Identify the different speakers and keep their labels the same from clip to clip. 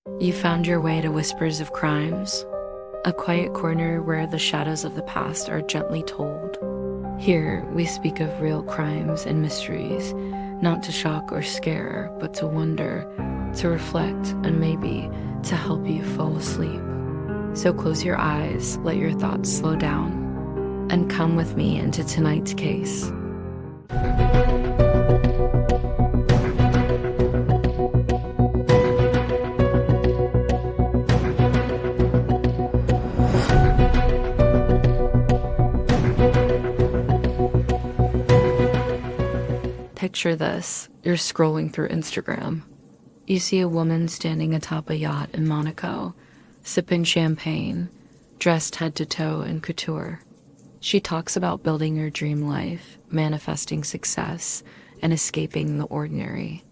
Speaker 1: You found your way to Whispers of Crimes, a quiet corner where the shadows of the past are gently told. Here, we speak of real crimes and mysteries, not to shock or scare, but to wonder, to reflect, and maybe to help you fall asleep. So close your eyes, let your thoughts slow down, and come with me into tonight's case. Picture this, you're scrolling through Instagram. You see a woman standing atop a yacht in Monaco, sipping champagne, dressed head to toe in couture. She talks about building your dream life, manifesting success, and escaping the ordinary.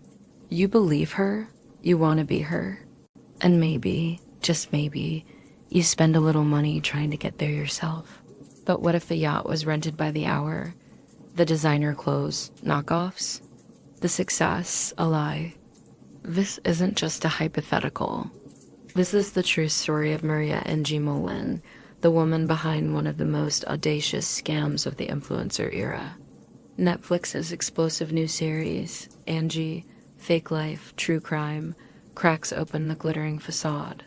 Speaker 1: You believe her, you want to be her. And maybe, just maybe, you spend a little money trying to get there yourself. But what if the yacht was rented by the hour? The designer clothes, knockoffs? The success, a lie? This isn't just a hypothetical. This is the true story of Maria Angi Molin, the woman behind one of the most audacious scams of the influencer era. Netflix's explosive new series, Angi, Fake Life, True Crime, cracks open the glittering facade.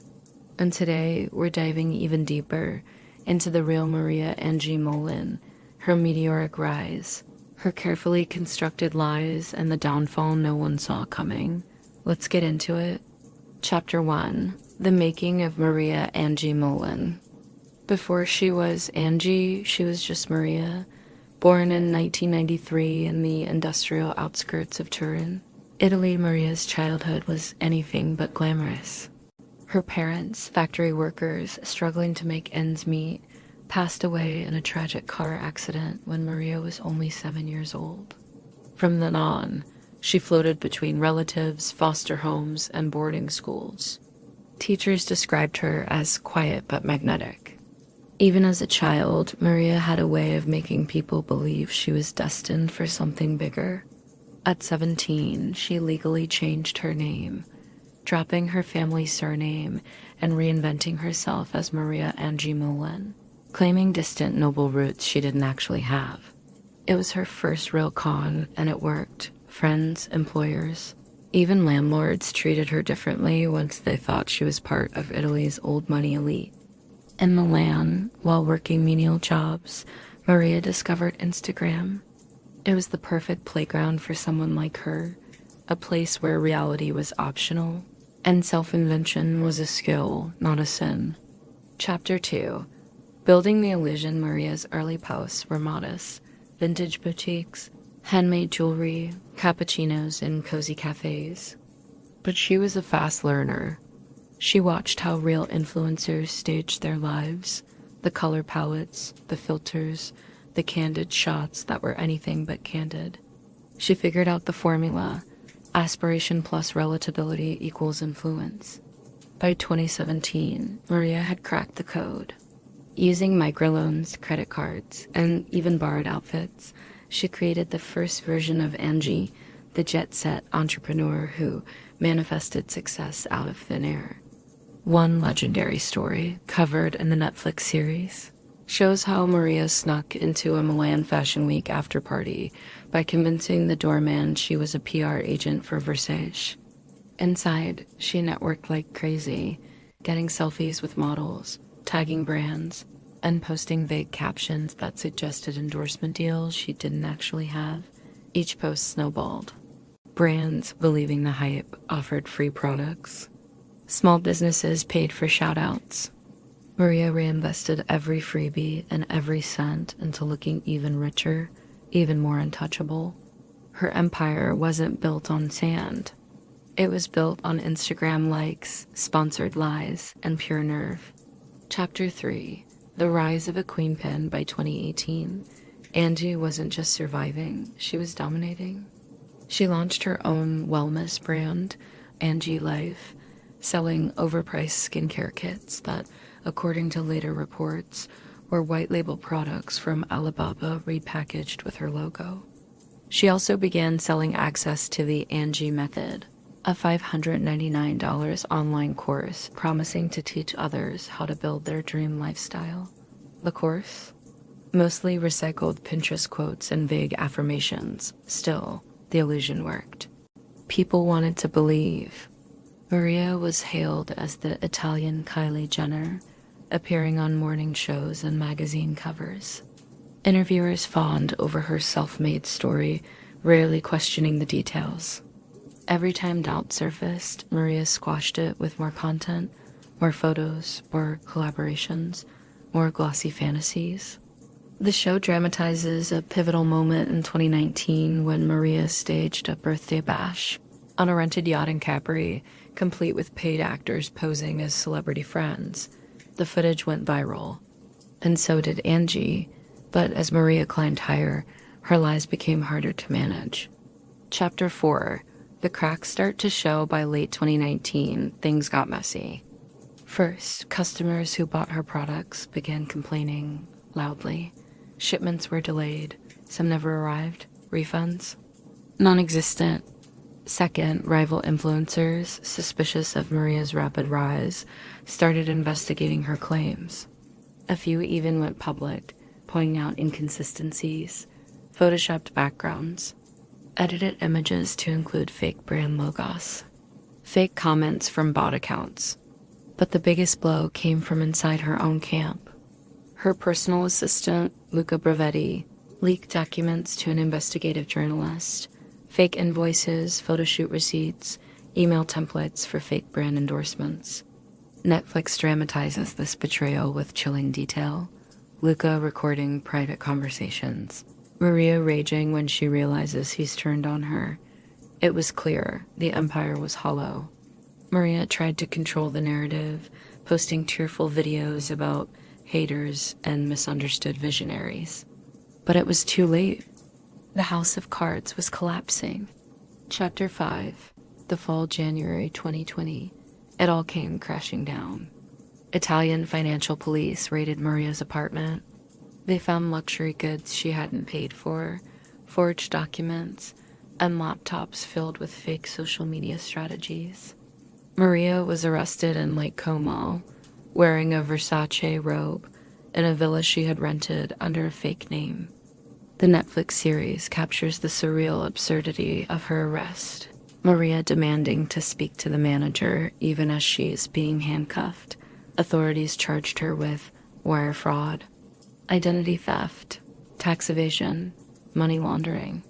Speaker 1: And today, we're diving even deeper into the real Maria Angi Molin, her meteoric rise, her carefully constructed lies, and the downfall no one saw coming. Let's get into it. Chapter 1. The Making of Maria Angi Molin. Before she was Angi, she was just Maria, born in 1993 in the industrial outskirts of Turin, Italy. Maria's childhood was anything but glamorous. Her parents, factory workers struggling to make ends meet, passed away in a tragic car accident when Maria was only 7 years old. From then on, she floated between relatives, foster homes, and boarding schools. Teachers described her as quiet but magnetic. Even as a child, Maria had a way of making people believe she was destined for something bigger. At 17, she legally changed her name, dropping her family's surname and reinventing herself as Maria Angi Molin, claiming distant noble roots she didn't actually have. It was her first real con, and it worked. Friends, employers, even landlords treated her differently once they thought she was part of Italy's old money elite. In Milan, while working menial jobs, Maria discovered Instagram. It was the perfect playground for someone like her, a place where reality was optional, and self-invention was a skill, not a sin. Chapter 2. Building the illusion. Maria's early posts were modest, vintage boutiques, handmade jewelry, cappuccinos in cozy cafes. But she was a fast learner. She watched how real influencers staged their lives, the color palettes, the filters, the candid shots that were anything but candid. She figured out the formula: aspiration plus relatability equals influence. By 2017, Maria had cracked the code. Using microloans, credit cards, and even borrowed outfits, she created the first version of Angi, the jet-set entrepreneur who manifested success out of thin air. One legendary story, covered in the Netflix series, shows how Maria snuck into a Milan Fashion Week after-party by convincing the doorman she was a PR agent for Versace. Inside, she networked like crazy, getting selfies with models, tagging brands, and posting vague captions that suggested endorsement deals she didn't actually have. Each post snowballed. Brands, believing the hype, offered free products. Small businesses paid for shout-outs. Maria reinvested every freebie and every cent into looking even richer, even more untouchable. Her empire wasn't built on sand. It was built on Instagram likes, sponsored lies, and pure nerve. Chapter 3. The Rise of a Queen Pin. By 2018, Angi wasn't just surviving, she was dominating. She launched her own wellness brand, Angi Life, selling overpriced skincare kits that, according to later reports, were white label products from Alibaba repackaged with her logo. She also began selling access to the Angi method, a $599 online course promising to teach others how to build their dream lifestyle. The course? Mostly recycled Pinterest quotes and vague affirmations. Still, the illusion worked. People wanted to believe. Maria was hailed as the Italian Kylie Jenner, appearing on morning shows and magazine covers. Interviewers fawned over her self-made story, rarely questioning the details. Every time doubt surfaced, Maria squashed it with more content, more photos, more collaborations, more glossy fantasies. The show dramatizes a pivotal moment in 2019 when Maria staged a birthday bash on a rented yacht in Capri, complete with paid actors posing as celebrity friends. The footage went viral, and so did Angie, but as Maria climbed higher, her lies became harder to manage. Chapter 4. The cracks start to show by late 2019. Things got messy. First, customers who bought her products began complaining loudly. Shipments were delayed. Some never arrived. Refunds? Non-existent. Second, rival influencers, suspicious of Maria's rapid rise, started investigating her claims. A few even went public, pointing out inconsistencies, photoshopped backgrounds, edited images to include fake brand logos, fake comments from bot accounts. But the biggest blow came from inside her own camp. Her personal assistant, Luca Bravetti, leaked documents to an investigative journalist, fake invoices, photoshoot receipts, email templates for fake brand endorsements. Netflix dramatizes this betrayal with chilling detail. Luca recording private conversations. Maria raging when she realizes he's turned on her. It was clear the empire was hollow. Maria tried to control the narrative, posting tearful videos about haters and misunderstood visionaries. But it was too late. The house of cards was collapsing. Chapter 5. The fall January 2020. It all came crashing down. Italian financial police raided Maria's apartment. They found luxury goods she hadn't paid for, forged documents, and laptops filled with fake social media strategies. Maria was arrested in Lake Como, wearing a Versace robe in a villa she had rented under a fake name. The Netflix series captures the surreal absurdity of her arrest. Maria demanding to speak to the manager even as she is being handcuffed. Authorities charged her with wire fraud, identity theft, tax evasion, money laundering.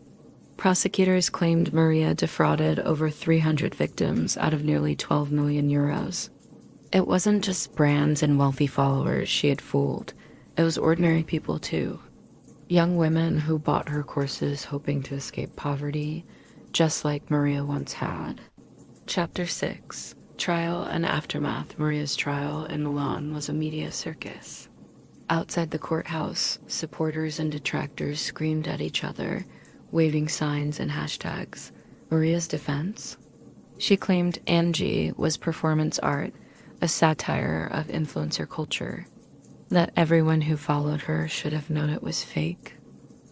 Speaker 1: Prosecutors claimed Maria defrauded over 300 victims out of nearly 12 million euros. It wasn't just brands and wealthy followers she had fooled. It was ordinary people too. Young women who bought her courses hoping to escape poverty, just like Maria once had. Chapter 6. Trial and aftermath. Maria's trial in Milan was a media circus. Outside the courthouse, supporters and detractors screamed at each other, waving signs and hashtags. Maria's defense? She claimed Angi was performance art, a satire of influencer culture, that everyone who followed her should have known it was fake.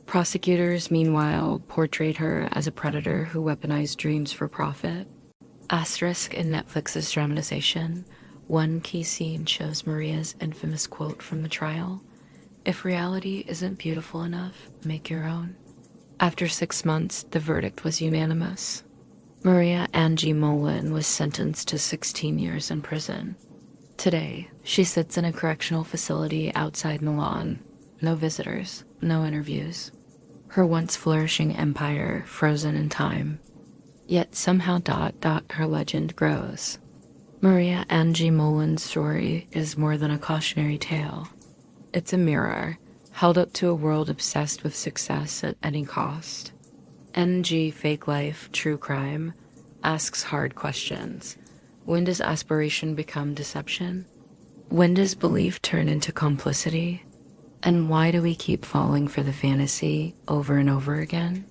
Speaker 1: Prosecutors, meanwhile, portrayed her as a predator who weaponized dreams for profit. Asterisk in Netflix's dramatization, one key scene shows Maria's infamous quote from the trial: "If reality isn't beautiful enough, make your own." After 6 months, the verdict was unanimous. Maria Angi Molin was sentenced to 16 years in prison. Today, she sits in a correctional facility outside Milan. No visitors, no interviews. Her once flourishing empire frozen in time. Yet somehow her legend grows. Maria Angi Molin's story is more than a cautionary tale. It's a mirror, held up to a world obsessed with success at any cost. NG Fake Life True Crime asks hard questions. When does aspiration become deception? When does belief turn into complicity? And why do we keep falling for the fantasy over and over again?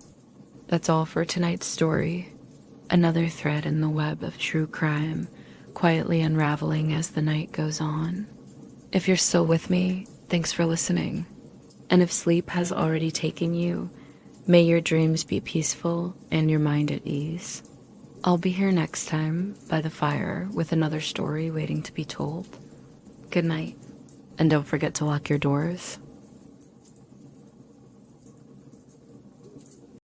Speaker 1: That's all for tonight's story. Another thread in the web of true crime, quietly unraveling as the night goes on. If you're still with me, thanks for listening. And if sleep has already taken you, may your dreams be peaceful and your mind at ease. I'll be here next time by the fire with another story waiting to be told. Good night, and don't forget to lock your doors.